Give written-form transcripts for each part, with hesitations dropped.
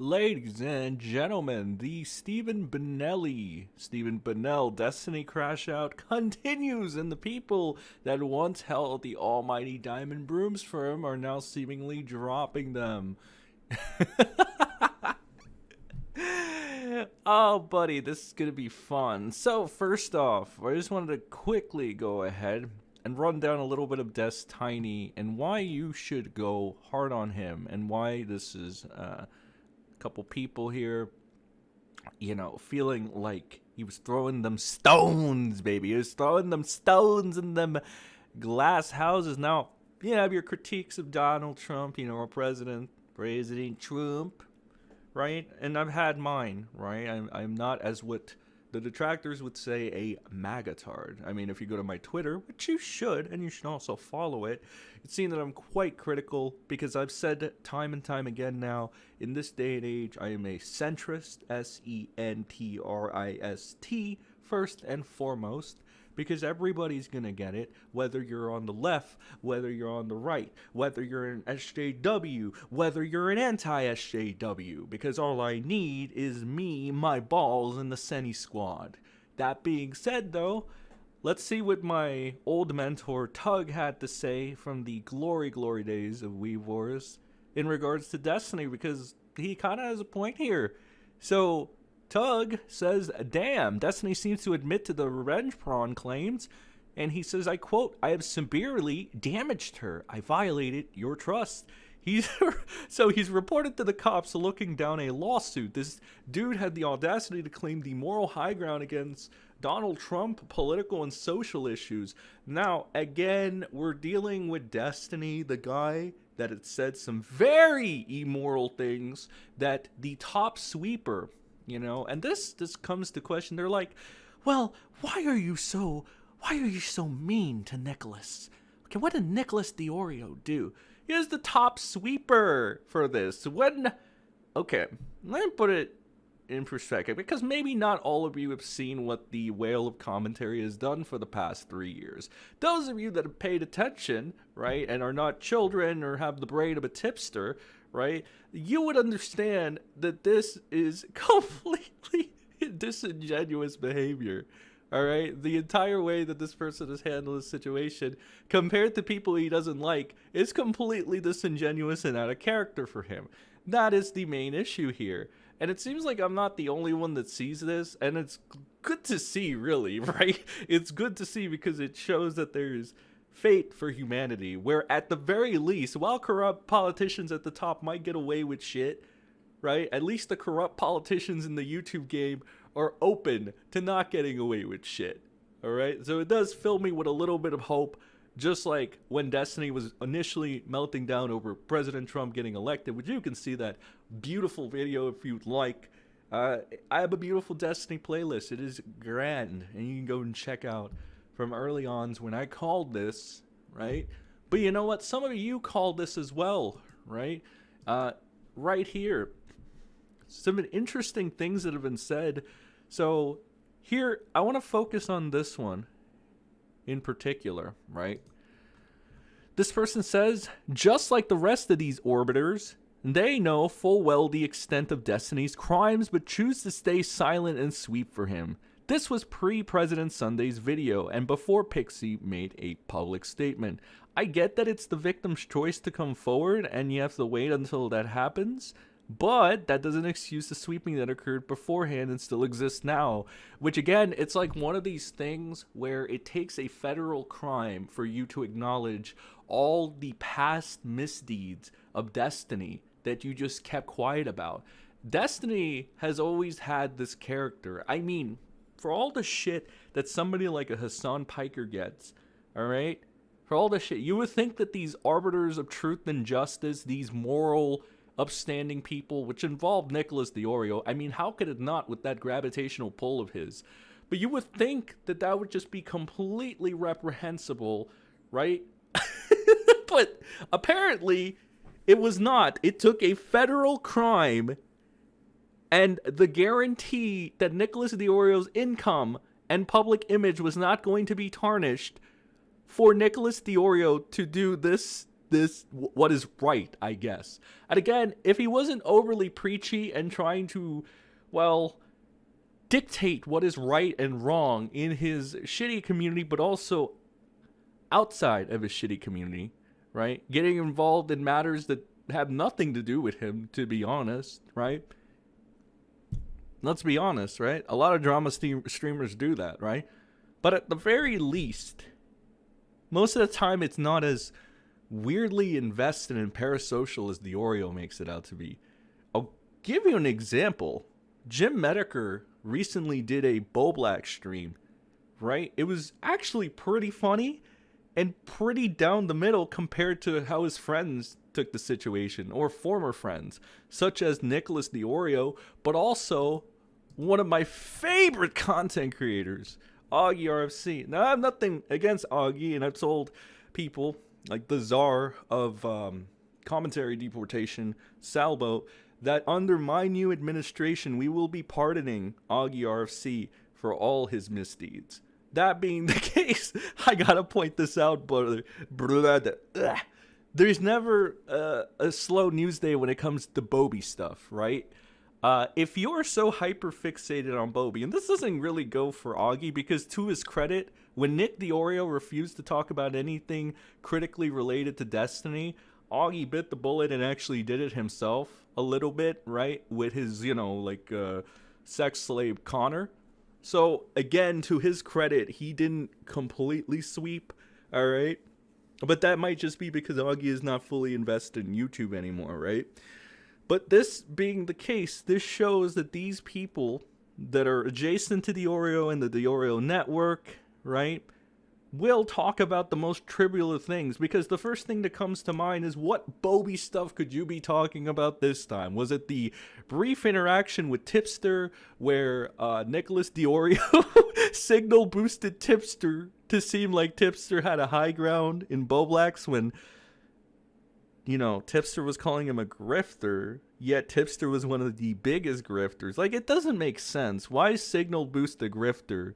Ladies and gentlemen, the Stephen Bonnell Destiny Crash Out continues, and the people that once held the almighty Diamond Brooms firm are now seemingly dropping them. Oh, buddy, this is going to be fun. So, first off, I just wanted to quickly go ahead and run down a little bit of Destiny and why you should go hard on him and why this is a couple people here, feeling like he was throwing them stones, baby. He was throwing them stones in them glass houses. Now, you have your critiques of Donald Trump, our President Trump, right? And I've had mine, right? I'm not, as what the detractors would say, a magatard. I mean, if you go to my Twitter, which you should, and you should also follow it, it's seen that I'm quite critical because I've said time and time again now, in this day and age, I am a centrist, centrist, first and foremost, because everybody's going to get it, whether you're on the left, whether you're on the right, whether you're an SJW, whether you're an anti-SJW, because all I need is me, my balls, and the Senny squad. That being said, though, let's see what my old mentor Tug had to say from the glory days of Weave Wars in regards to Destiny, because he kind of has a point here. So, Tug says, damn, Destiny seems to admit to the revenge prawn claims, and he says, I quote, I have severely damaged her. I violated your trust. He's reported to the cops looking down a lawsuit. This dude had the audacity to claim the moral high ground against Donald Trump, political and social issues. Now, again, we're dealing with Destiny, the guy that had said some very immoral things that the top sweeper, and this comes to question. They're like, well, why are you so mean to Nicholas? Okay, what did Nicholas Deorio do? He is the top sweeper for this. Okay, let me put it in perspective, because maybe not all of you have seen what the whale of commentary has done for the past 3 years. Those of you that have paid attention, right, and are not children or have the brain of a tipster, right, you would understand that this is completely disingenuous behavior. All right, the entire way that this person has handled this situation compared to people he doesn't like is completely disingenuous and out of character for him. That is the main issue here. And it seems like I'm not the only one that sees this, and it's good to see, really, right? It's good to see because it shows that there's fate for humanity, where at the very least, while corrupt politicians at the top might get away with shit, right? At least the corrupt politicians in the YouTube game are open to not getting away with shit, all right? So it does fill me with a little bit of hope, just like when Destiny was initially melting down over President Trump getting elected, which you can see that beautiful video if you'd like. I have a beautiful Destiny playlist. It is grand, and you can go and check out from early on when I called this, right? But you know what? Some of you called this as well, right? Right here. Some interesting things that have been said. So here, I want to focus on this one in particular, right? This person says, just like the rest of these orbiters, they know full well the extent of Destiny's crimes, but choose to stay silent and sweep for him. This was pre-President Sunday's video and before Pixie made a public statement. I get that it's the victim's choice to come forward and you have to wait until that happens, but that doesn't excuse the sweeping that occurred beforehand and still exists now. Which again, it's like one of these things where it takes a federal crime for you to acknowledge all the past misdeeds of Destiny that you just kept quiet about. Destiny has always had this character. I mean, for all the shit that somebody like a Hassan Piker gets, all right? For all the shit, you would think that these arbiters of truth and justice, these moral, upstanding people, which involved Nicholas Deorio, I mean, how could it not with that gravitational pull of his? But you would think that that would just be completely reprehensible, right? But apparently, it was not. It took a federal crime and the guarantee that Nicholas Deorio's income and public image was not going to be tarnished for Nicholas Deorio to do this what is right, I guess. And again, if he wasn't overly preachy and trying to, well, dictate what is right and wrong in his shitty community, but also outside of his shitty community, right? Getting involved in matters that have nothing to do with him, to be honest, right? Let's be honest, right? A lot of drama streamers do that, right? But at the very least, most of the time it's not as weirdly invested in parasocial as deorio makes it out to be. I'll give you an example. Jim Medeker recently did a Boblack stream, right? It was actually pretty funny and pretty down the middle compared to how his friends took the situation, or former friends, such as Nicholas Deorio, but also one of my favorite content creators, Augie RFC. Now, I have nothing against Augie, and I've told people, like the czar of commentary deportation, Salvo, that under my new administration, we will be pardoning Augie RFC for all his misdeeds. That being the case, I gotta point this out, brother. There's never a slow news day when it comes to Bobby stuff, right? If you're so hyper fixated on Bobby, and this doesn't really go for Augie, because to his credit, when Nick Deorio refused to talk about anything critically related to Destiny, Augie bit the bullet and actually did it himself a little bit, right? With his, sex slave Connor. So, again, to his credit, he didn't completely sweep, all right? But that might just be because Augie is not fully invested in YouTube anymore, right? But this being the case, this shows that these people that are adjacent to Deorio and the Deorio network, right, will talk about the most trivial of things, because the first thing that comes to mind is, what Bobby stuff could you be talking about this time? Was it the brief interaction with Tipster where Nicholas Deorio signal boosted Tipster to seem like Tipster had a high ground in Boblax when, Tipster was calling him a grifter, yet Tipster was one of the biggest grifters? Like, it doesn't make sense. Why signal boost a grifter,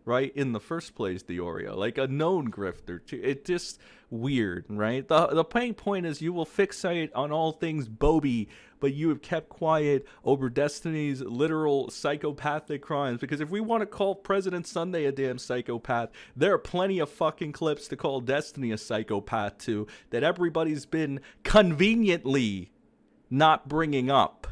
right, in the first place, Deorio? Like, a known grifter. It's just weird, right? The main point is, you will fixate on all things Bobby, but you have kept quiet over Destiny's literal psychopathic crimes. Because if we want to call President Sunday a damn psychopath, there are plenty of fucking clips to call Destiny a psychopath too, that everybody's been conveniently not bringing up.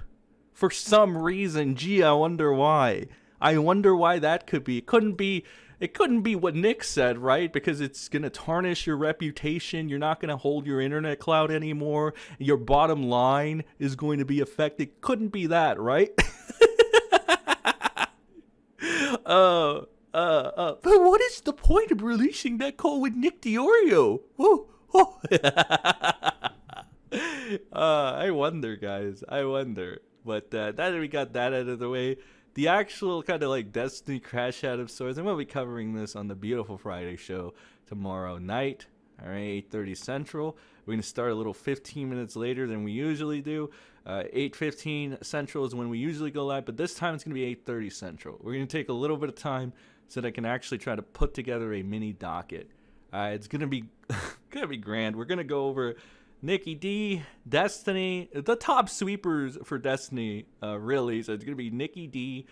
For some reason, gee, I wonder why. I wonder why that could be. It couldn't be what Nick said, right? Because it's going to tarnish your reputation. You're not going to hold your internet cloud anymore. Your bottom line is going to be affected. Couldn't be that, right? But what is the point of releasing that call with Nick Deorio? Whoa. I wonder, guys. I wonder. But now that we got that out of the way, the actual kind of like Destiny crash out of sorts, and we'll be covering this on the Beautiful Friday show tomorrow night, all right, 8:30 Central. We're going to start a little 15 minutes later than we usually do. 8:15 Central is when we usually go live, but this time it's going to be 8:30 Central. We're going to take a little bit of time so that I can actually try to put together a mini docket. It's going to be grand. We're going to go over Nikki D, Destiny, the top sweepers for Destiny, really. So it's going to be Nikki D,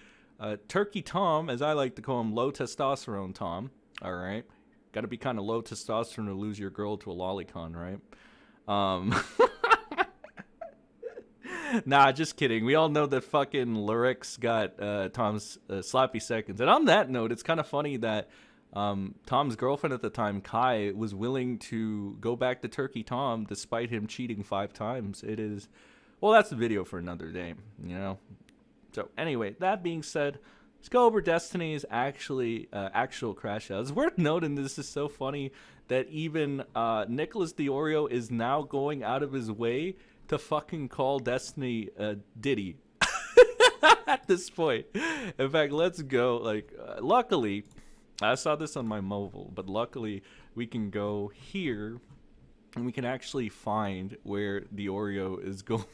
Turkey Tom, as I like to call him, low testosterone Tom. All right. Got to be kind of low testosterone to lose your girl to a lolicon, right? Nah, just kidding. We all know that fucking Lyrics got Tom's sloppy seconds. And on that note, it's kind of funny that Tom's girlfriend at the time, Kai, was willing to go back to Turkey Tom despite him cheating 5 times. It is, well, that's a video for another day, So anyway, that being said, let's go over Destiny's actual crash out. It's worth noting, this is so funny, that even Nicholas Deorio is now going out of his way to fucking call Destiny Diddy at this point. In fact, let's go. Luckily, I saw this on my mobile, but luckily we can go here and we can actually find where Deorio is going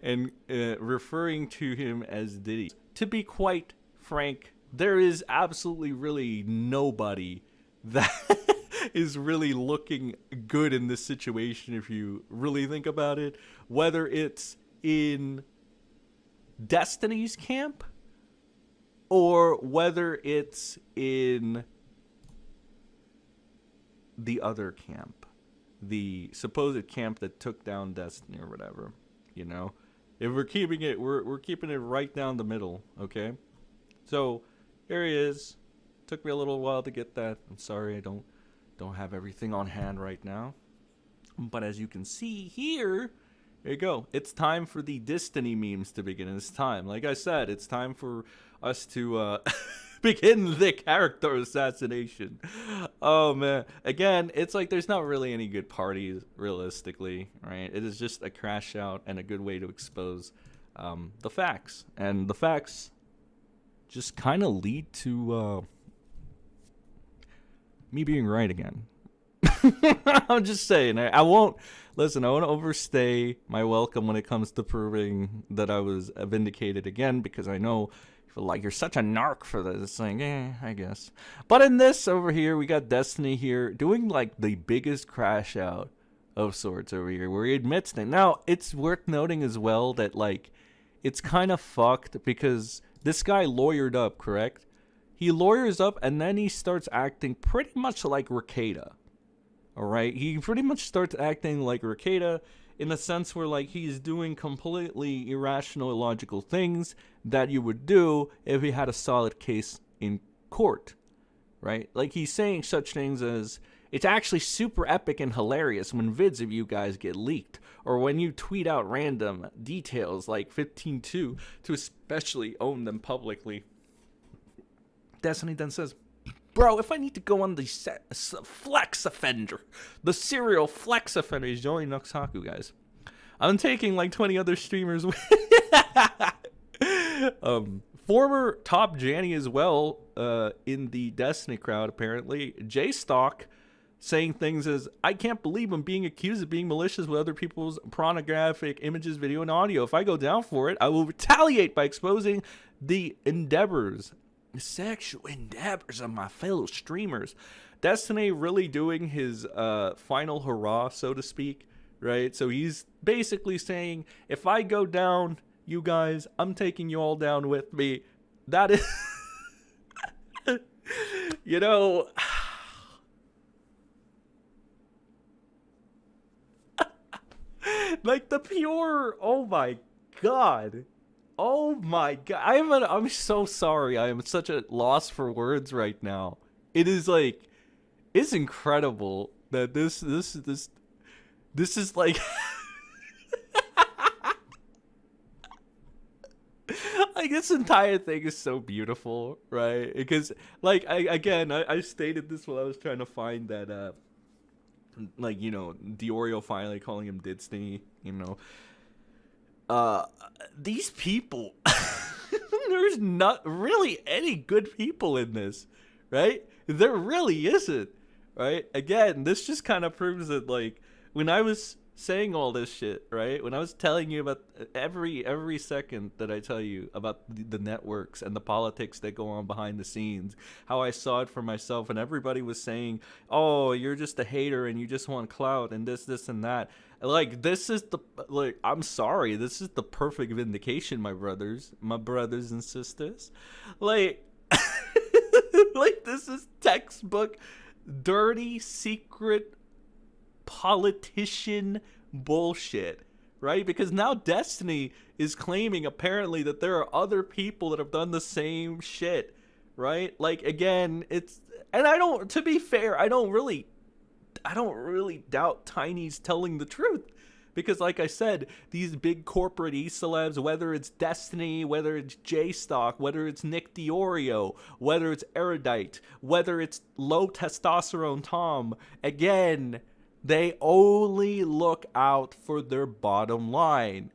and referring to him as Diddy. To be quite frank, there is absolutely really nobody that is really looking good in this situation if you really think about it. Whether it's in Destiny's camp or whether it's in the other camp, the supposed camp that took down Destiny or whatever, you know. If we're keeping it, we're keeping it right down the middle, okay? So here he is. Took me a little while to get that. I'm sorry, I don't have everything on hand right now. But as you can see here, there you go. It's time for the Destiny memes to begin. It's time. Like I said, it's time for us to begin the character assassination. Oh man. Again, it's like there's not really any good parties realistically, right? It is just a crash out and a good way to expose the facts. And the facts just kind of lead to me being right again. I'm just saying, I won't overstay my welcome when it comes to proving that I was vindicated again, because I know you feel like you're such a narc for this. It's like, I guess. But in this over here, we got Destiny here doing like the biggest crash out of sorts over here, where he admits that. Now, it's worth noting as well that like it's kind of fucked because this guy lawyered up, correct? He lawyers up and then he starts acting pretty much like Ricada. Alright? He pretty much starts acting like Ricada in the sense where like he's doing completely irrational, illogical things that you would do if he had a solid case in court. Right? Like he's saying such things as, it's actually super epic and hilarious when vids of you guys get leaked, or when you tweet out random details like 15.2 to especially own them publicly. Destiny then says, bro, if I need to go on the flex offender, the serial flex offender, he's joining Noxaku, guys. I'm taking like 20 other streamers with former top Janny as well in the Destiny crowd, apparently. J-Stock saying things as, I can't believe I'm being accused of being malicious with other people's pornographic images, video, and audio. If I go down for it, I will retaliate by exposing the sexual endeavors of my fellow streamers. Destiny really doing his final hurrah, so to speak, right? So he's basically saying, if I go down, you guys, I'm taking you all down with me. That is, you know, like the pure, oh my god. Oh my god, I'm so sorry. I am such a loss for words right now. It is like, it's incredible that this is like, like this entire thing is so beautiful, right? Because like I stated this while I was trying to find that like, you know, deorio finally calling him Didstiny, you know. These people, there's not really any good people in this, right? There really isn't, right? Again, this just kind of proves that, like, when I was saying all this shit, right? When I was telling you about every second that I tell you about the networks and the politics that go on behind the scenes, how I saw it for myself, and everybody was saying, oh, you're just a hater and you just want clout and this and that. Like, this is the, like, I'm sorry, this is the perfect vindication, my brothers and sisters. Like, like, this is textbook dirty secret politician bullshit, right? Because now Destiny is claiming apparently that there are other people that have done the same shit, right? Like, again, it's, and to be fair, I don't really doubt Tiny's telling the truth, because like I said, these big corporate e-celebs, whether it's Destiny, whether it's J-Stock, whether it's Nick Deorio, whether it's Erudite, whether it's low testosterone Tom, again, they only look out for their bottom line.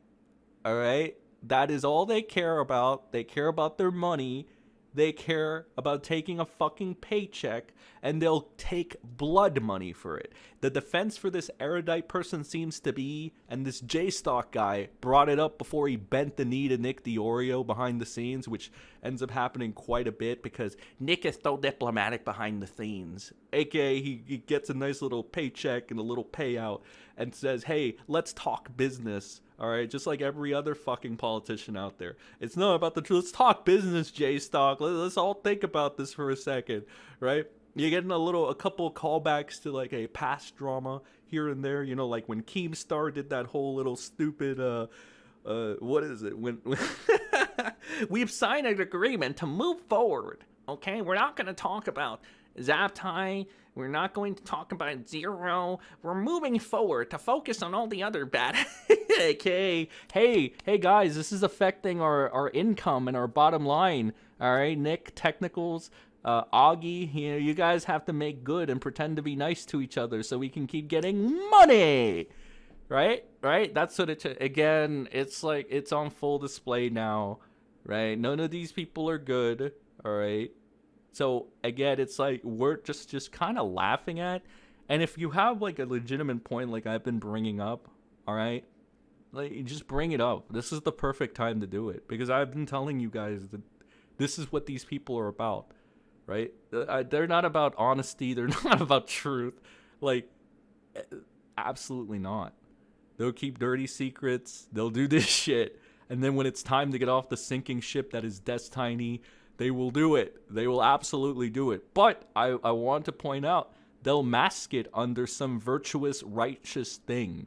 All right? That is all they care about. They care about their money. They care about taking a fucking paycheck, and they'll take blood money for it. The defense for this erudite person seems to be, and this J-Stock guy brought it up before he bent the knee to Nick Deorio behind the scenes, which ends up happening quite a bit because Nick is so diplomatic behind the scenes. aka he gets a nice little paycheck and a little payout and says, hey, let's talk business. All right, just like every other fucking politician out there. It's not about the truth. Let's talk business, J-Stock. Let's all think about this for a second, right? You're getting a couple of callbacks to like a past drama here and there. You know, like when Keemstar did that whole little stupid, what is it? When we've signed an agreement to move forward. Okay, we're not going to talk about Zaptai. We're not going to talk about Zero. We're moving forward to focus on all the other bad. Okay, hey guys, this is affecting our income and our bottom line. All right, Nick, technicals, Augie, you guys have to make good and pretend to be nice to each other so we can keep getting money. Right? That's what again, it's like it's on full display now, right? None of these people are good, all right? So again, it's like we're just kind of laughing at, and if you have like a legitimate point like I've been bringing up, all right, like you just bring it up. This is the perfect time to do it because I've been telling you guys that this is what these people are about, right? They're not about honesty. They're not about truth. Like, absolutely not. They'll keep dirty secrets. They'll do this shit, and then when it's time to get off the sinking ship that is Destiny, they will do it. They will absolutely do it. But I want to point out, they'll mask it under some virtuous, righteous thing,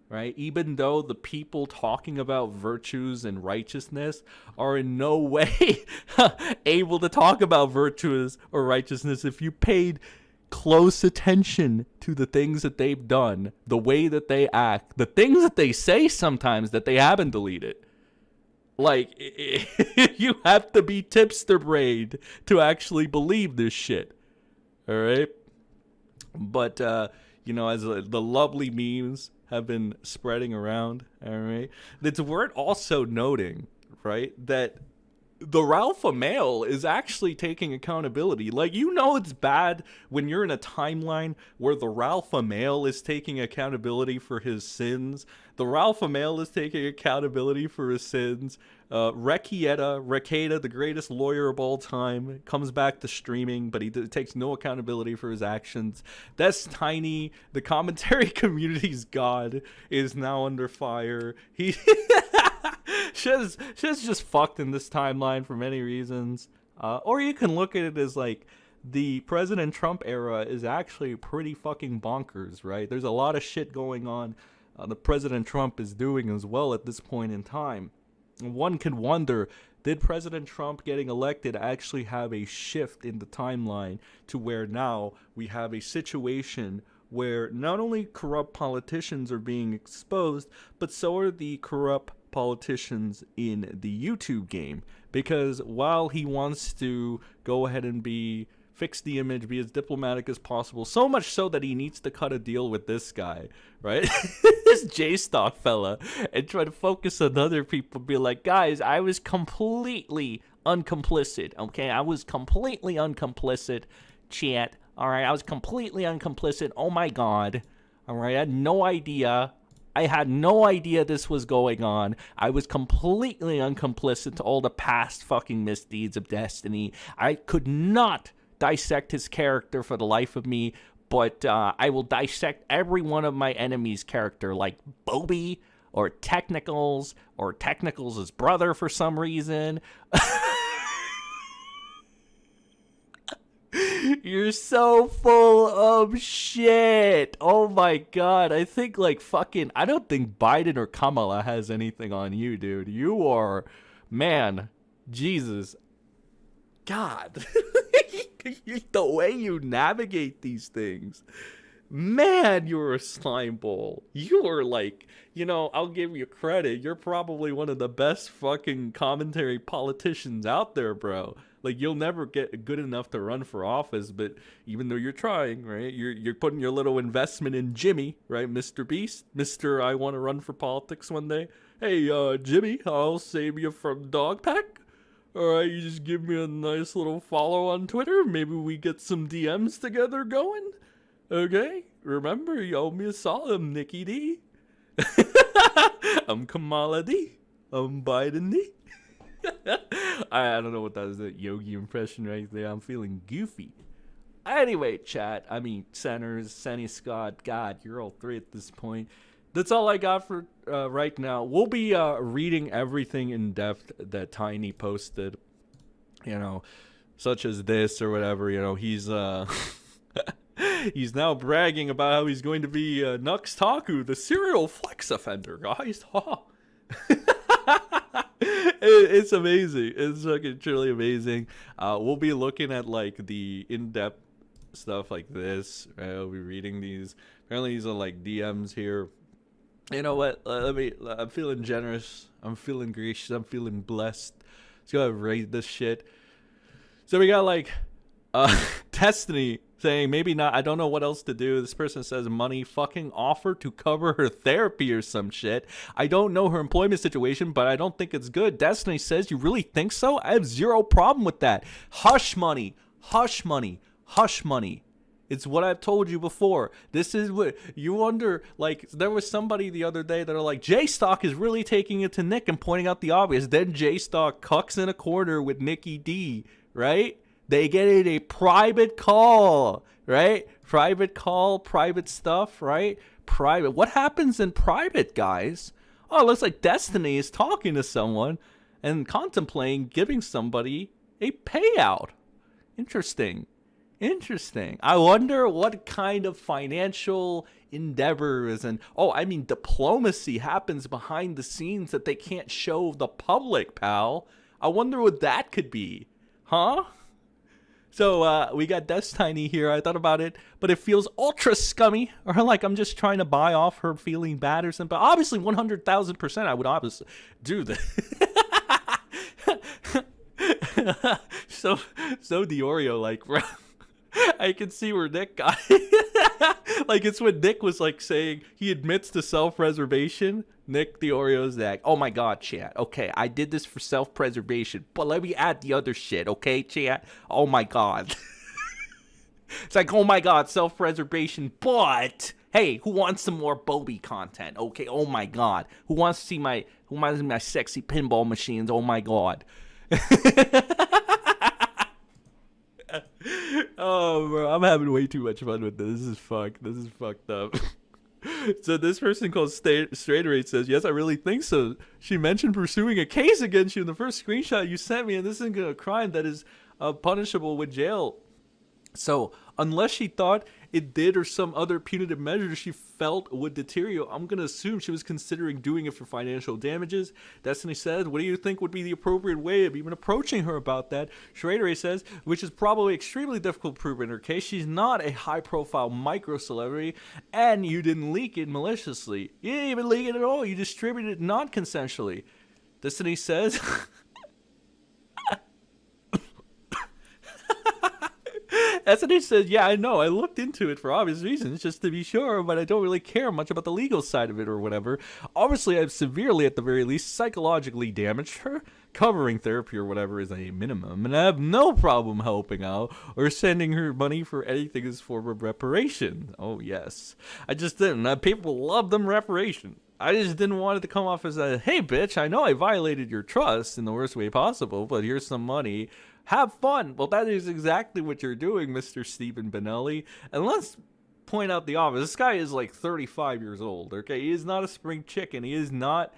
right? Even though the people talking about virtues and righteousness are in no way able to talk about virtues or righteousness if you paid close attention to the things that they've done, the way that they act, the things that they say sometimes that they haven't deleted. Like, you have to be tipster brained to actually believe this shit. All right? But, as the lovely memes have been spreading around, all right, it's worth also noting, right, that the Ralpha male is actually taking accountability. Like, it's bad when you're in a timeline where the Ralpha male is taking accountability for his sins. The Ralpha male is taking accountability for his sins. Rekieta, the greatest lawyer of all time, comes back to streaming, but he takes no accountability for his actions. That's Tiny. The commentary community's god is now under fire. Shit's just fucked in this timeline for many reasons. Or you can look at it as like the President Trump era is actually pretty fucking bonkers, right? There's a lot of shit going on the President Trump is doing as well at this point in time. One can wonder, did President Trump getting elected actually have a shift in the timeline to where now we have a situation where not only corrupt politicians are being exposed, but so are the corrupt politicians in the YouTube game? Because while he wants to go ahead and fix the image, be as diplomatic as possible, so much so that he needs to cut a deal with this guy, right? This J-Stock fella, and try to focus on other people, be like, guys, I was completely uncomplicit, okay? I was completely uncomplicit, chat, all right? I was completely uncomplicit, oh my god, all right? I had no idea this was going on. I was completely uncomplicit to all the past fucking misdeeds of Destiny. I could not dissect his character for the life of me, but I will dissect every one of my enemies' character, like Bobby or Technicals Technicals' brother for some reason. You're so full of shit. Oh my god. I think I don't think Biden or Kamala has anything on you, dude. You are, man, Jesus. God. The way you navigate these things. Man, you're a slime bowl. You are I'll give you credit. You're probably one of the best fucking commentary politicians out there, bro. Like, you'll never get good enough to run for office, but even though you're trying, right, you're putting your little investment in Jimmy, right, Mr. Beast, Mr. I want to run for politics one day. Hey, Jimmy, I'll save you from Dogpack. All right, you just give me a nice little follow on Twitter. Maybe we get some DMs together going. Okay? Remember, you owe me a solemn, Nikki D. I'm Kamala D. I'm Biden D. I don't know what that is, that Yogi impression right there. I'm feeling goofy. Anyway, chat. I mean, centers, Senny Scott. God, you're all three at this point. That's all I got for right now. We'll be reading everything in depth that Tiny posted, you know, such as this or whatever. You know, he's he's now bragging about how he's going to be Nux Taku, the serial flex offender, guys. It's amazing. It's fucking truly amazing. We'll be looking at like the in-depth stuff like this. Right? We'll be reading these. Apparently, these are like DMs here. You know what? I'm feeling generous. I'm feeling gracious. I'm feeling blessed. Let's go ahead and rate this shit. So we got like Destiny saying maybe not. I don't know what else to do. This person says money fucking offer to cover her therapy or some shit. I don't know her employment situation, but I don't think it's good. Destiny says, you really think so? I have zero problem with that. Hush money. Hush money. Hush money. It's what I've told you before. This is what you wonder. Like, there was somebody the other day that are like, J-Stock is really taking it to Nick and pointing out the obvious. Then J-Stock cucks in a corner with Nikki D, right? They get in a private call, right? Private call, private stuff, right? Private. What happens in private, guys? Oh, it looks like Destiny is talking to someone and contemplating giving somebody a payout. Interesting. I wonder what kind of financial endeavors and diplomacy happens behind the scenes that they can't show the public, pal. I wonder what that could be, huh? So we got Destiny here. I thought about it, but it feels ultra scummy, or like I'm just trying to buy off her feeling bad or something. But obviously, 100,000%, I would obviously do this. so deorio, like. I can see where Nick got it. Like, it's when Nick was like saying he admits to self-preservation. Nick deorio's like, oh my god, chat. Okay, I did this for self-preservation, but let me add the other shit, okay, chat? Oh my god. It's like, oh my god, self-preservation, but hey, who wants some more Bobby content? Okay, oh my god. Who wants to see my sexy pinball machines? Oh my god. Oh, bro, I'm having way too much fun with this. This is fucked up. So this person called Straighterate says, yes, I really think so. She mentioned pursuing a case against you in the first screenshot you sent me, and this isn't a crime that is punishable with jail. So unless she thought it did or some other punitive measure she felt would deteriorate, I'm going to assume she was considering doing it for financial damages. Destiny says, what do you think would be the appropriate way of even approaching her about that? Schrader says, which is probably extremely difficult to prove in her case. She's not a high-profile micro-celebrity, and you didn't leak it maliciously. You didn't even leak it at all. You distributed it non-consensually. Destiny says... Destiny says, yeah, I know. I looked into it for obvious reasons, just to be sure, but I don't really care much about the legal side of it or whatever. Obviously, I've severely, at the very least, psychologically damaged her. Covering therapy or whatever is a minimum, and I have no problem helping out or sending her money for anything as form of reparation. Oh, yes. I just didn't. People love them reparation. I just didn't want it to come off as a, hey, bitch, I know I violated your trust in the worst way possible, but here's some money. Have fun. Well, that is exactly what you're doing, Mr. Stephen Benelli. And let's point out the obvious. This guy is like 35 years old, okay? He is not a spring chicken. He is not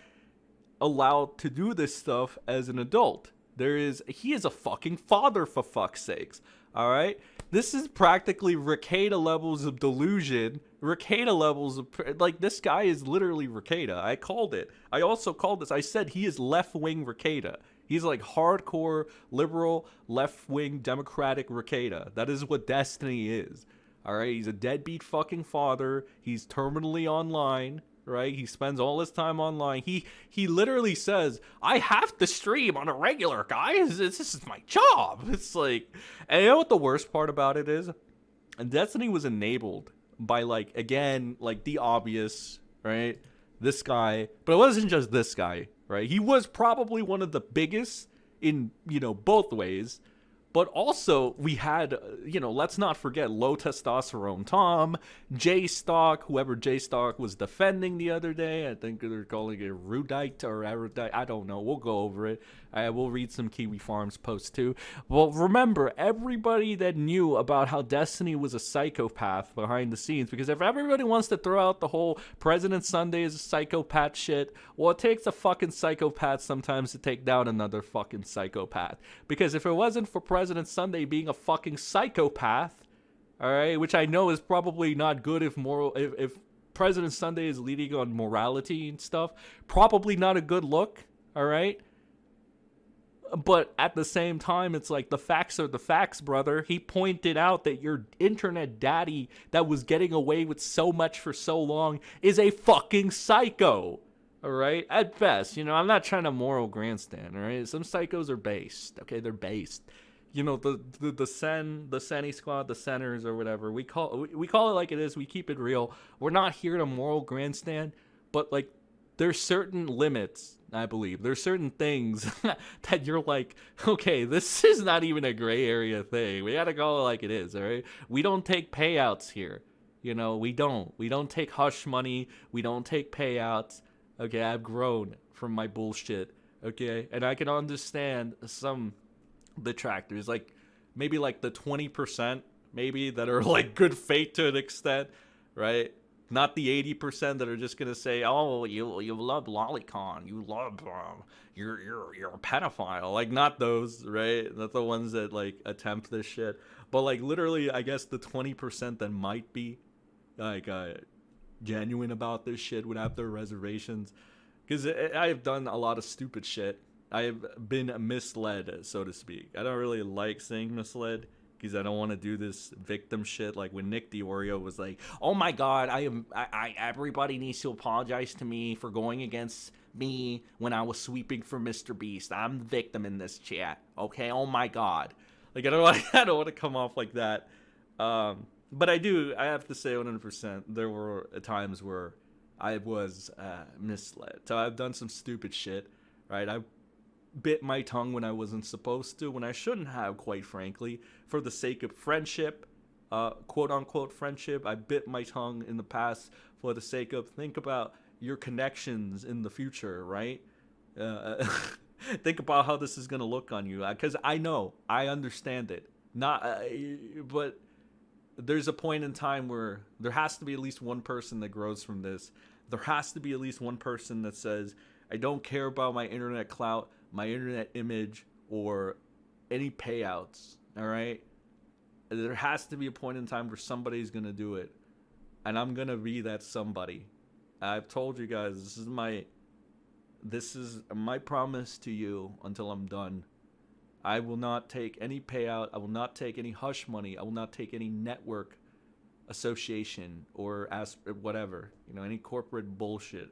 allowed to do this stuff as an adult. He is a fucking father, for fuck's sakes. All right? This is practically Ricada levels of delusion. Ricada levels of... Like, this guy is literally Ricada. I called it. I also called this. I said he is left-wing Ricada. He's like hardcore, liberal, left-wing, democratic Ricada. That is what Destiny is. All right? He's a deadbeat fucking father. He's terminally online. Right? He spends all his time online. He literally says, I have to stream on a regular, guys. This is my job. It's like, and you know what the worst part about it is? And Destiny was enabled by, like, again, like the obvious, right? This guy, but it wasn't just this guy, right? He was probably one of the biggest in, both ways. But also, we had, let's not forget Low Testosterone Tom, J Stock, whoever J Stock was defending the other day. I think they're calling it Rudite or Erudite. I don't know. We'll go over it. We'll read some Kiwi Farms posts too. Well, remember, everybody that knew about how Destiny was a psychopath behind the scenes, because if everybody wants to throw out the whole President Sunday is a psychopath shit, well, it takes a fucking psychopath sometimes to take down another fucking psychopath. Because if it wasn't for President Sunday being a fucking psychopath, all right, which I know is probably not good if President Sunday is leading on morality and stuff, probably not a good look, all right? But at the same time, it's like the facts are the facts, brother. He pointed out that your internet daddy that was getting away with so much for so long is a fucking psycho. All right, at best, I'm not trying to moral grandstand. All right, some psychos are based. Okay, they're based. The SEN squad, the centers or whatever. We call it like it is. We keep it real. We're not here to moral grandstand, but like there's certain limits. I believe there's certain things that you're like, okay, this is not even a gray area thing. We gotta call it like it is. All right, we don't take payouts here. We don't take hush money. We don't take payouts. Okay, I've grown from my bullshit, okay? And I can understand some detractors, like maybe like the 20% maybe that are like good faith to an extent, right? Not the 80% that are just gonna say, oh, you love lolicon, you love you're a pedophile. Like, not those, right? Not the ones that like attempt this shit. But like literally, I guess the 20% that might be like genuine about this shit would have their reservations, because I've done a lot of stupid shit. I've been misled, so to speak. I don't really like saying misled because I don't want to do this victim shit. Like when Nick DeOrio was like, "Oh my God, everybody needs to apologize to me for going against me when I was sweeping for Mr. Beast. I'm the victim in this chat. Okay, oh my God." Like I don't want to come off like that. But I have to say 100%, there were times where I was misled. So I've done some stupid shit, right? I bit my tongue when I wasn't supposed to, when I shouldn't have, quite frankly, for the sake of friendship, quote unquote friendship. I bit my tongue in the past for the sake of, think about your connections in the future, right? Think about how this is going to look on you, because I understand it. But there's a point in time where there has to be at least one person that grows from this. There has to be at least one person that says, I don't care about my internet clout, my internet image, or any payouts, all right? There has to be a point in time where somebody's going to do it, and I'm going to be that somebody. I've told you guys, this is my promise to you until I'm done. I will not take any payout. I will not take any hush money. I will not take any network association or whatever, any corporate bullshit.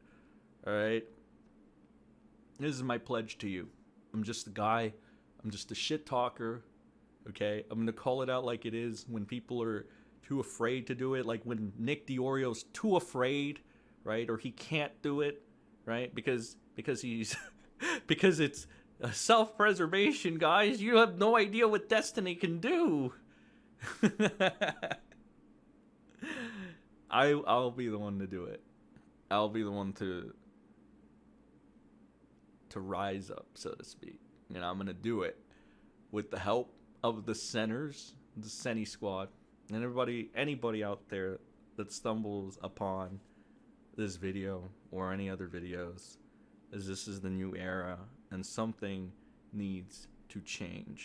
All right? This is my pledge to you. I'm just a guy. I'm just a shit talker. Okay? I'm going to call it out like it is when people are too afraid to do it. Like when Nick DeOrio's too afraid, right? Or he can't do it, right? Because he's because it's self-preservation, guys. You have no idea what Destiny can do. I'll be the one to do it. I'll be the one to rise up, so to speak. And I'm gonna do it with the help of the centers, the Seni squad, and anybody out there that stumbles upon this video or any other videos, as this is the new era and something needs to change.